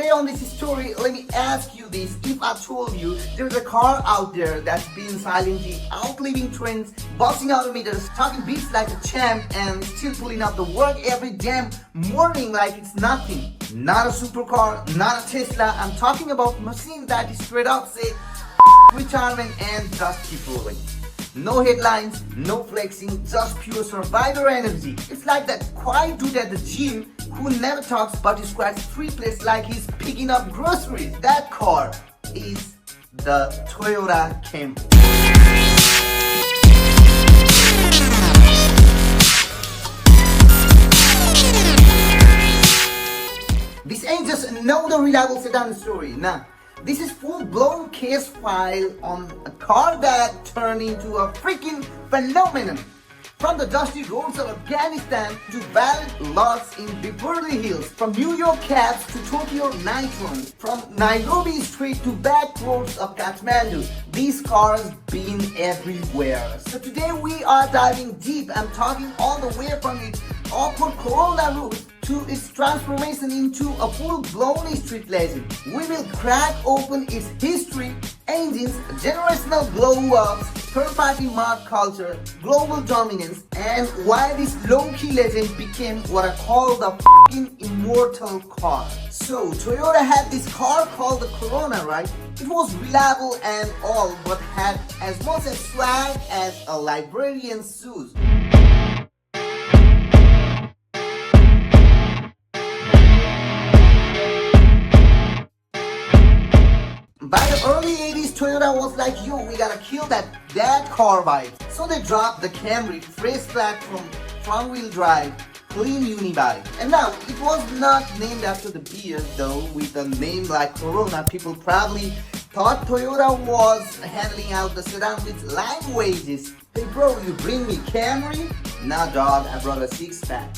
today on this story, let me ask you this. If I told you there's a car out there that's been silently outliving trends, busting odometers, talking beats like a champ, and still pulling out the work every damn morning like it's nothing. Not a supercar, not a Tesla. I'm talking about machine that is straight up say retirement and just keep rolling. No headlines, no flexing, just pure survivor energy. It's like that quiet dude at the gym who never talks but he squats 3 plates like he's picking up groceries. That car is the Toyota Camry. This ain't just another reliable sedan story, nah. This is full-blown case file on a car that turned into a freaking phenomenon. From the dusty roads of Afghanistan to valley lots in Beverly Hills, from New York cabs to Tokyo night runs, from Nairobi street to back roads of Kathmandu, these cars been everywhere. So today we are diving deep. I'm talking all the way from its awkward Corona route to its transformation into a full-blown street legend. We will crack open its history, engines, generational glow-ups, third-party mod culture, global dominance, and why this low-key legend became what I call the f***ing immortal car. So, Toyota had this car called the Corona, right? It was reliable and all, but had as much as swag as a librarian's shoes. By the early 80s, Toyota was like, yo, we gotta kill that car vibe. So they dropped the Camry, fresh platform, front-wheel drive, clean unibody. And now, it was not named after the beer though. With a name like Corona, people probably thought Toyota was handing out the sedan with line wages. Hey bro, you bring me Camry? Nah dog, I brought a 6-pack.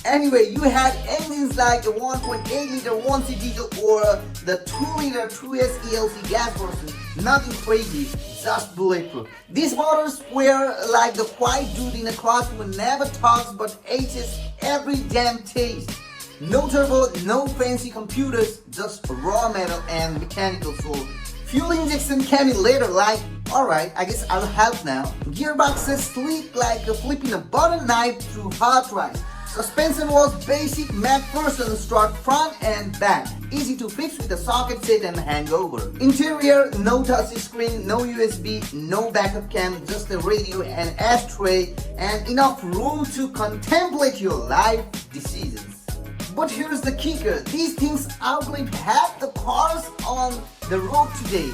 Anyway, you had engines like a 1.8 liter 1C diesel or the 2 liter 2S ELC gas version. Nothing crazy, just bulletproof. These motors were like the quiet dude in a classroom who never talks but ages every damn taste. No turbo, no fancy computers, just raw metal and mechanical soul. Fuel injection came in later like, alright, I guess I'll help now. Gearboxes sleek like flipping a butter knife through hot rice. Suspension was basic MacPherson strut front and back. Easy to fix with a socket set and hangover. Interior, no touch screen, no USB, no backup cam, just a radio and ashtray and enough room to contemplate your life decisions. But here's the kicker, these things outlived half the cars on the road today.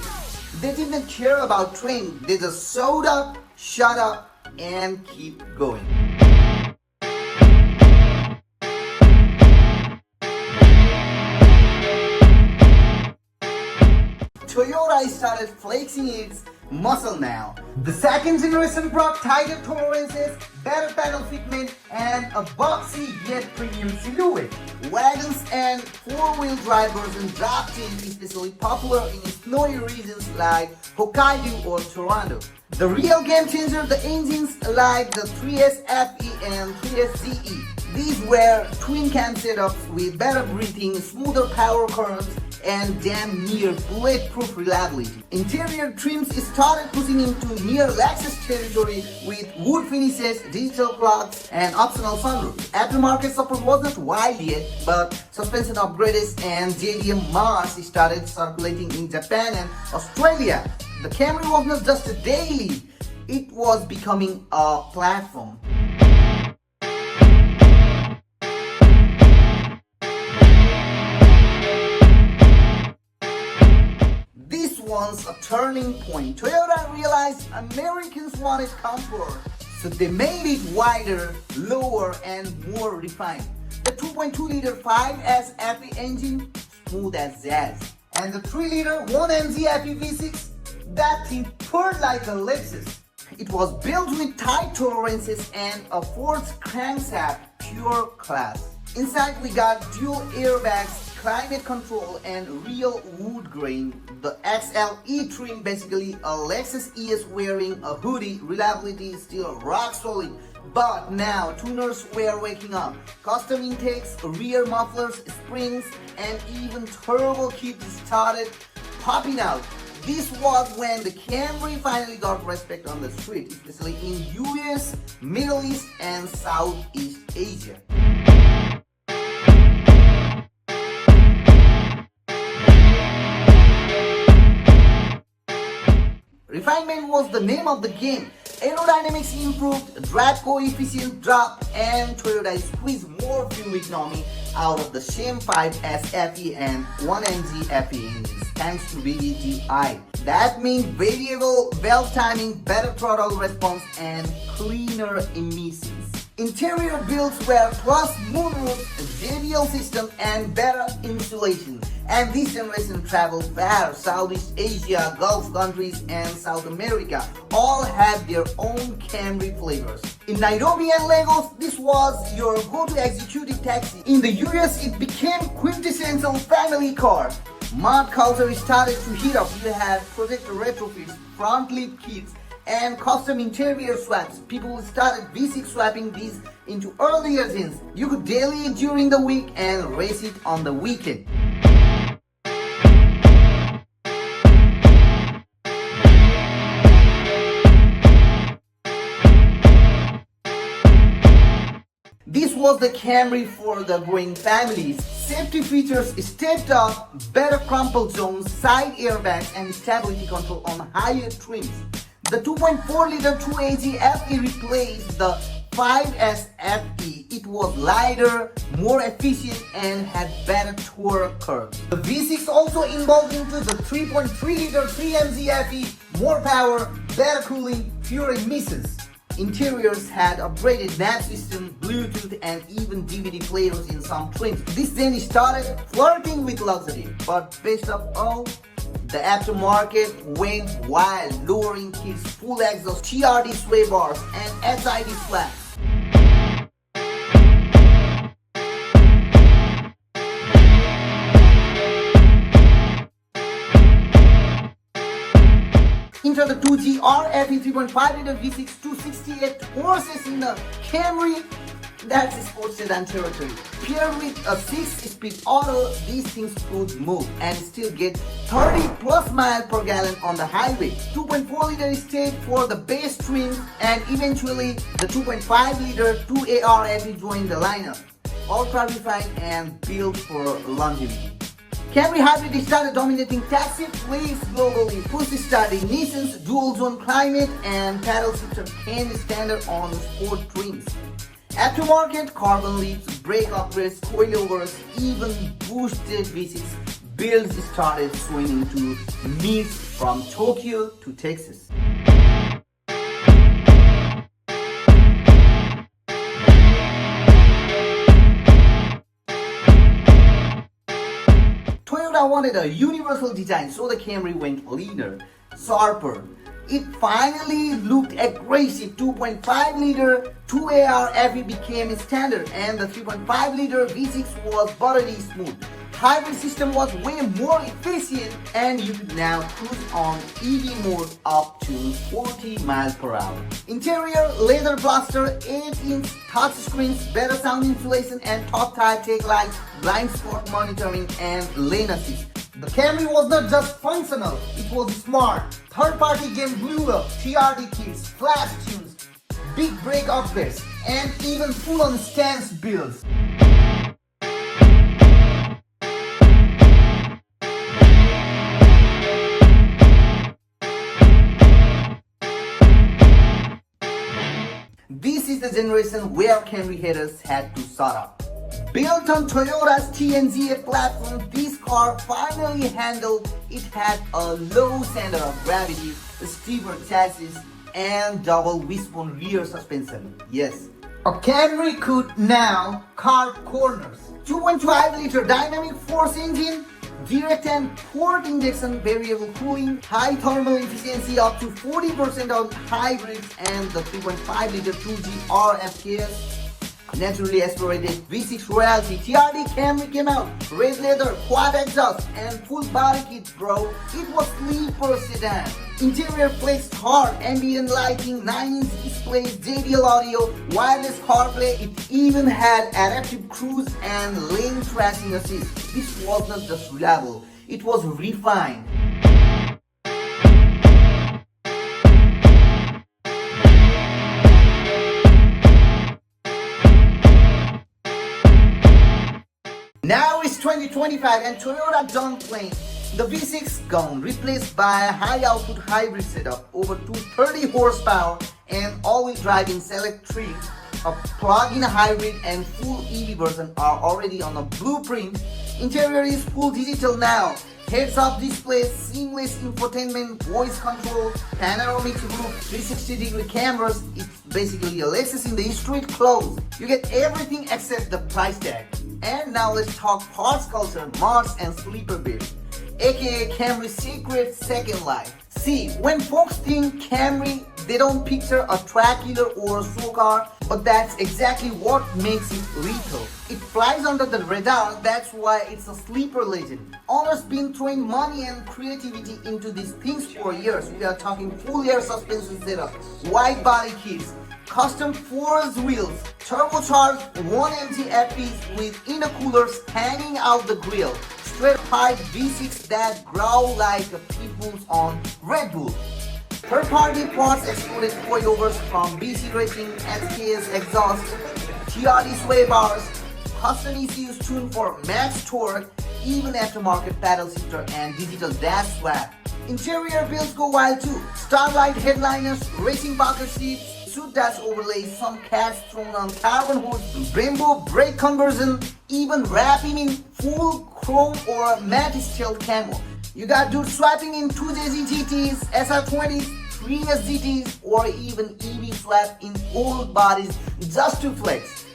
They didn't care about training, they just showed up, shut up and keep going. Toyota started flexing its muscle now. The second generation brought tighter tolerances, better panel fitment, and a boxy yet premium silhouette. Wagons and 4-wheel drive versions dropped in, especially popular in snowy regions like Hokkaido or Toronto. The real game changer, the engines like the 3S FE and 3S ZE. These were twin cam setups with better breathing, smoother power curves, and damn near bulletproof reliability. Interior trims started pushing into near Lexus territory with wood finishes, digital clocks, and optional sunroof. Aftermarket support wasn't wide yet, but suspension upgrades and JDM mods started circulating in Japan and Australia. The Camry was not just a daily, it was becoming a platform. Was a turning point. Toyota realized Americans wanted comfort, so they made it wider, lower, and more refined. The 2.2 liter 5S FE engine, smooth as jazz, and the 3 liter 1MZ FE V6, that thing purred like a Lexus. It was built with tight tolerances and a forced crankshaft, pure class. Inside we got dual airbags, climate control, and real wood grain. The XLE trim, basically a Lexus ES wearing a hoodie. Reliability is still rock solid. But now tuners were waking up. Custom intakes, rear mufflers, springs, and even turbo kits started popping out. This was when the Camry finally got respect on the street, especially in US, Middle East, and Southeast Asia. Refinement was the name of the game. Aerodynamics improved, drag coefficient dropped, and Toyota squeezed more fuel economy out of the same 5S FE and 1NG FE engines thanks to VVT-i. That means variable valve timing, better throttle response, and cleaner emissions. Interior builds were plus moonroof, JBL system, and better insulation. And this generation traveled far. Southeast Asia, Gulf countries, and South America all had their own Camry flavors. In Nairobi and Lagos, this was your go-to executive taxi. In the US, it became quintessential family car. Mud culture started to heat up. You had projector retrofits, front lip kits, and custom interior swaps. People started V6 swapping these into earlier gens. You could daily it during the week and race it on the weekend. This was the Camry for the growing families. Safety features stepped up, better crumple zones, side airbags, and stability control on higher trims. The 2.4-liter 2AG FE replaced the 5S FE. It was lighter, more efficient, and had better torque curve. The V6 also evolved into the 3.3-liter 3MZ FE, more power, better cooling, fewer emissions. Interiors had upgraded nav system, Bluetooth, and even DVD players in some trims. This then started flirting with luxury, but best of all, the aftermarket went wild, lowering kits, full exhaust, TRD sway bars, and SID flaps. Enter the 2GR FE 3.5-liter V6 268 horses in the Camry. That's sports sedan territory. Paired with a 6-speed auto, these things could move and still get 30 plus miles per gallon on the highway. 2.4-liter stayed for the base trim, and eventually the 2.5-liter 2AR FE joined the lineup. Ultra refined and built for longevity. Camry Hybrid started dominating taxi fleets globally. Push start ignitions, dual zone climate, and paddle shifter came standard on sport trims. Aftermarket carbon leaps, brake upgrades, coilovers, even boosted V6 builds started swinging to meets from Tokyo to Texas. Toyota wanted a universal design, so the Camry went leaner, sharper. It finally looked aggressive. 2.5-liter 2AR FE became standard, and the 3.5-liter V6 was buttery smooth. Hybrid system was way more efficient, and you could now cruise on EV mode up to 40 miles per hour. Interior leather blaster, 8-inch touchscreens, better sound insulation, and top-tier tail lights, blind spot monitoring, and lane assist. The Camry was not just functional, it was smart. Third-party game blew up, TRD kits, flash tunes, big brake upgrades, and even full-on stance builds. This is the generation where Camry haters had to shut up. Built on Toyota's TNGA platform, this car finally handled. It had a low center of gravity, a steeper chassis, and double wishbone rear suspension. Yes, a Camry could now carve corners. 2.5-liter dynamic force engine, direct and port injection, variable cooling, high thermal efficiency up to 40% on hybrids, and the 3.5-liter 2GR FKS. Naturally aspirated V6 royalty. TRD Camry came out, red leather, quad exhaust, and full body kit, bro. It was sleeper sedan. Interior flex hard, ambient lighting, 9-inch displays, JBL audio, wireless CarPlay. It even had adaptive cruise and lane tracing assist. This was not just reliable, it was refined. Now it's 2025 and Toyota done playing. The V6 gone, replaced by a high output hybrid setup, over 230 horsepower and all-wheel drive in select trim. A plug-in hybrid and full EV version are already on a blueprint. Interior is full digital now. Heads-up displays, seamless infotainment, voice control, panoramic roof, 360-degree cameras. It's basically a Lexus in the street clothes. You get everything except the price tag. And now let's talk parts culture, mods and sleeper builds, aka Camry's secret second life. See, when folks think Camry, they don't picture a track killer or a slow car, but that's exactly what makes it lethal. It flies under the radar, that's why it's a sleeper legend. Owners been throwing money and creativity into these things for years. We are talking full air suspension setup, wide body kits, custom forged wheels, turbocharged 1MT FPs with intercoolers hanging out the grill, straight pipe V6 that growl like a pitbulls on Red Bull. Third-party parts exploded coilovers from BC Racing, SKS exhaust, TRD sway bars, custom ECUs tuned for max torque, even aftermarket paddle shifter and digital dash swap. Interior builds go wild too. Starlight headliners, racing bucket seats, suit dash overlays, some cats thrown on carbon hoods, rainbow brake conversion, even wrapping in full chrome or matte steel camo. You got dudes swapping in 2JZ GTs, SR20s, 3S GTs, or even EV swap in old bodies just to flex.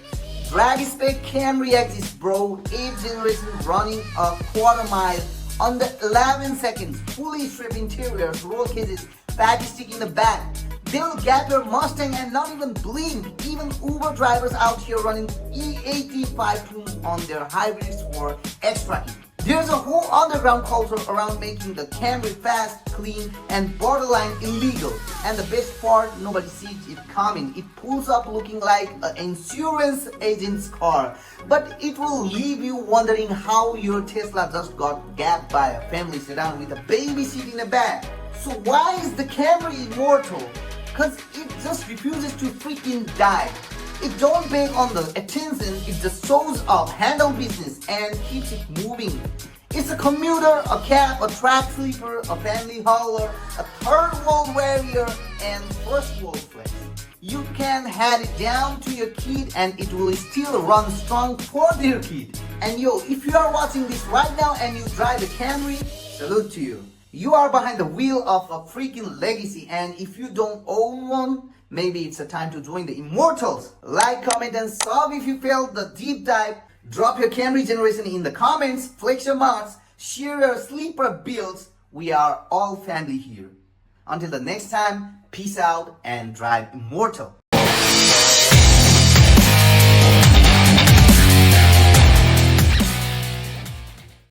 Drag spec Camry exists, bro. 8th generation running a quarter mile under 11 seconds. Fully stripped interiors, roll cases, fatty stick in the back. They'll gap your Mustang and not even blink. Even Uber drivers out here running E85 tunes on their hybrids for extra heat. There's a whole underground culture around making the Camry fast, clean, and borderline illegal. And the best part, nobody sees it coming. It pulls up looking like an insurance agent's car. But it will leave you wondering how your Tesla just got gapped by a family sedan with a baby seat in the back. So why is the Camry immortal? Cause it just refuses to freaking die. It don't beg on the attention, it just shows up, handle business and keeps it moving. It's a commuter, a cab, a track sleeper, a family hauler, a third world warrior and first world flex. You can hand it down to your kid and it will still run strong for their kid. And yo, if you are watching this right now and you drive a Camry, salute to you. You are behind the wheel of a freaking legacy, and if you don't own one, maybe it's a time to join the immortals. Like, comment and sub if you felt the deep dive. Drop your Camry generation in the comments, flex your mods, share your sleeper builds. We are all family here. Until the next time, peace out and drive immortal.